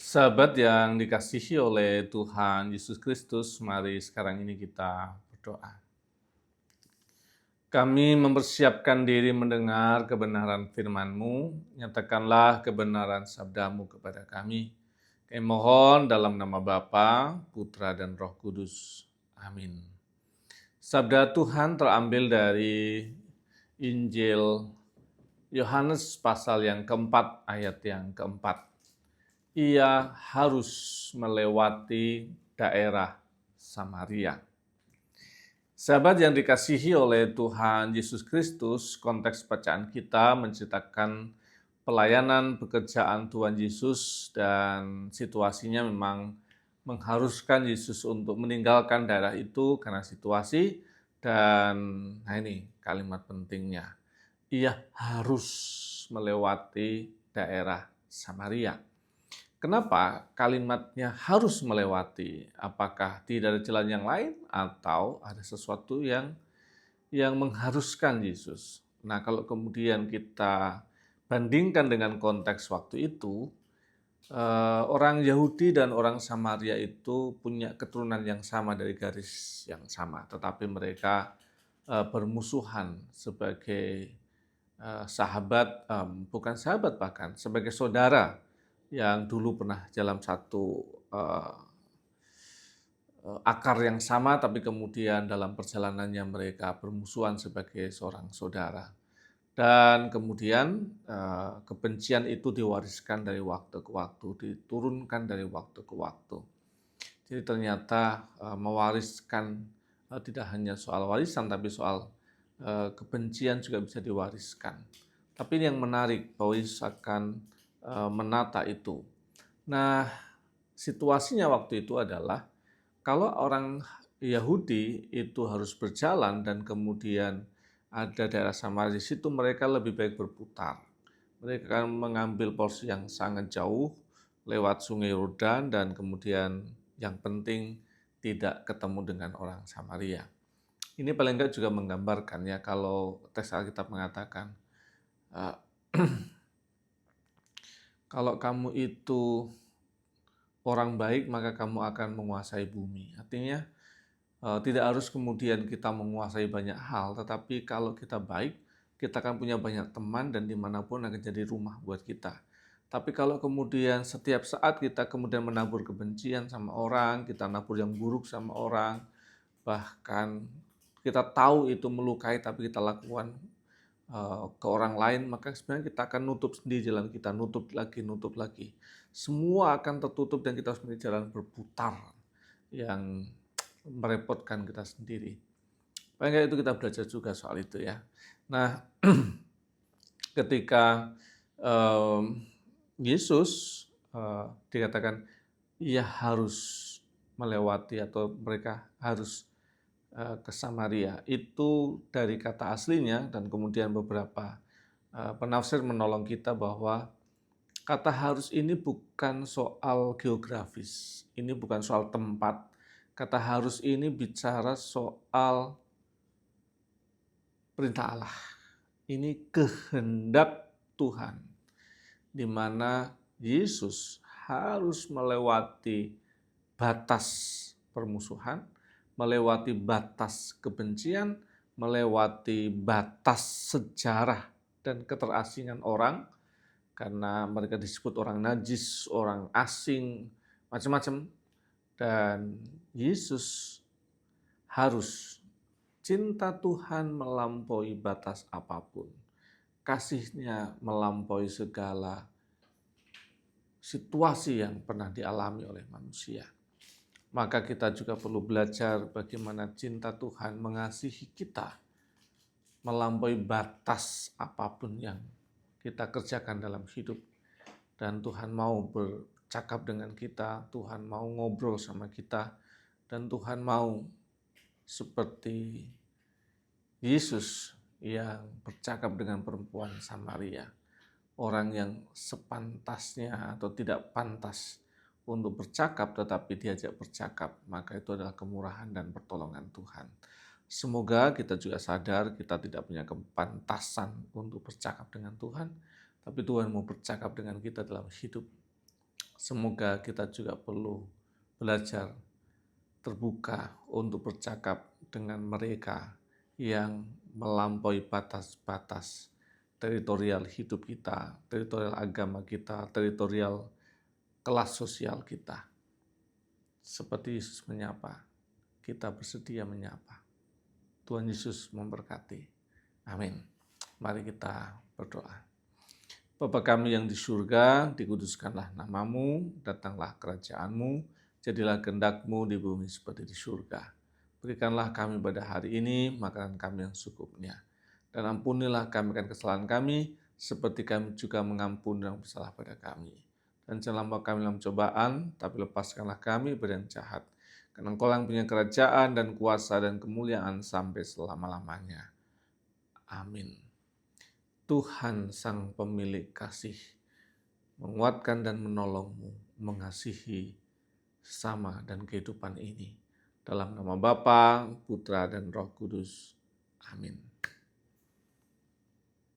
Sahabat yang dikasihi oleh Tuhan Yesus Kristus, mari sekarang ini kita berdoa. Kami mempersiapkan diri mendengar kebenaran firman-Mu, nyatakanlah kebenaran sabda-Mu kepada kami. Kami mohon dalam nama Bapa, Putra, dan Roh Kudus. Amin. Sabda Tuhan terambil dari Injil Yohanes pasal yang keempat, ayat yang keempat. Ia harus melewati daerah Samaria. Sahabat yang dikasihi oleh Tuhan Yesus Kristus, konteks bacaan kita menceritakan pelayanan pekerjaan Tuhan Yesus dan situasinya memang mengharuskan Yesus untuk meninggalkan daerah itu karena situasi dan ini kalimat pentingnya. Ia harus melewati daerah Samaria. Kenapa kalimatnya harus melewati? Apakah tidak ada jalan yang lain atau ada sesuatu yang mengharuskan Yesus? Nah, kalau kemudian kita bandingkan dengan konteks waktu itu, orang Yahudi dan orang Samaria itu punya keturunan yang sama dari garis yang sama, tetapi mereka bermusuhan sebagai sahabat, bukan sahabat bahkan, sebagai saudara yang dulu pernah dalam satu akar yang sama, tapi kemudian dalam perjalanannya mereka bermusuhan sebagai seorang saudara. Dan kemudian kebencian itu diwariskan dari waktu ke waktu, diturunkan dari waktu ke waktu. Jadi ternyata mewariskan tidak hanya soal warisan, tapi soal kebencian juga bisa diwariskan. Tapi yang menarik, bahwa Yesus akan menata itu. Nah, situasinya waktu itu adalah kalau orang Yahudi itu harus berjalan dan kemudian ada daerah Samaria di situ, mereka lebih baik berputar. Mereka akan mengambil porsi yang sangat jauh lewat Sungai Yordan dan kemudian yang penting tidak ketemu dengan orang Samaria. Ini paling enggak juga menggambarkan ya, kalau teks Alkitab mengatakan kalau kamu itu orang baik, maka kamu akan menguasai bumi. Artinya tidak harus kemudian kita menguasai banyak hal, tetapi kalau kita baik, kita akan punya banyak teman dan dimanapun akan jadi rumah buat kita. Tapi kalau kemudian setiap saat kita kemudian menabur kebencian sama orang, kita nabur yang buruk sama orang, bahkan kita tahu itu melukai tapi kita lakukan ke orang lain, maka sebenarnya kita akan nutup sendiri jalan kita, nutup lagi. Semua akan tertutup dan kita harus menjadi jalan berputar yang merepotkan kita sendiri. Paling itu kita belajar juga soal itu ya. Nah, ketika Yesus dikatakan ia harus melewati atau mereka harus ke Samaria, itu dari kata aslinya dan kemudian beberapa penafsir menolong kita bahwa kata harus ini bukan soal geografis, ini bukan soal tempat. Kata harus ini bicara soal perintah Allah. Ini kehendak Tuhan, di mana Yesus harus melewati batas permusuhan, melewati batas kebencian, melewati batas sejarah dan keterasingan orang, karena mereka disebut orang najis, orang asing, macam-macam. Dan Yesus harus, cinta Tuhan melampaui batas apapun. Kasihnya melampaui segala situasi yang pernah dialami oleh manusia. Maka kita juga perlu belajar bagaimana cinta Tuhan mengasihi kita melampaui batas apapun yang kita kerjakan dalam hidup. Dan Tuhan mau bercakap dengan kita, Tuhan mau ngobrol sama kita, dan Tuhan mau seperti Yesus yang bercakap dengan perempuan Samaria. Orang yang sepantasnya atau tidak pantas untuk bercakap tetapi diajak bercakap, maka itu adalah kemurahan dan pertolongan Tuhan. Semoga kita juga sadar kita tidak punya kepantasan untuk bercakap dengan Tuhan, tapi Tuhan mau bercakap dengan kita dalam hidup. Semoga kita juga perlu belajar terbuka untuk bercakap dengan mereka yang melampaui batas-batas teritorial hidup kita, teritorial agama kita, teritorial kelas sosial kita. Seperti Yesus menyapa, kita bersedia menyapa. Tuhan Yesus memberkati. Amin. Mari kita berdoa. Bapa kami yang di surga, dikuduskanlah namamu, datanglah kerajaanmu, jadilah kehendak-Mu di bumi seperti di surga. Berikanlah kami pada hari ini makanan kami yang secukupnya. Dan ampunilah kami akan kesalahan kami, seperti kami juga mengampuni yang bersalah pada kami. Dan jangan membawa kami dalam cobaan, tapi lepaskanlah kami dari yang jahat. Karena Engkau yang punya kerajaan dan kuasa dan kemuliaan sampai selama-lamanya. Amin. Tuhan Sang Pemilik Kasih menguatkan dan menolongmu mengasihi sesama dan kehidupan ini. Dalam nama Bapa, Putra, dan Roh Kudus. Amin.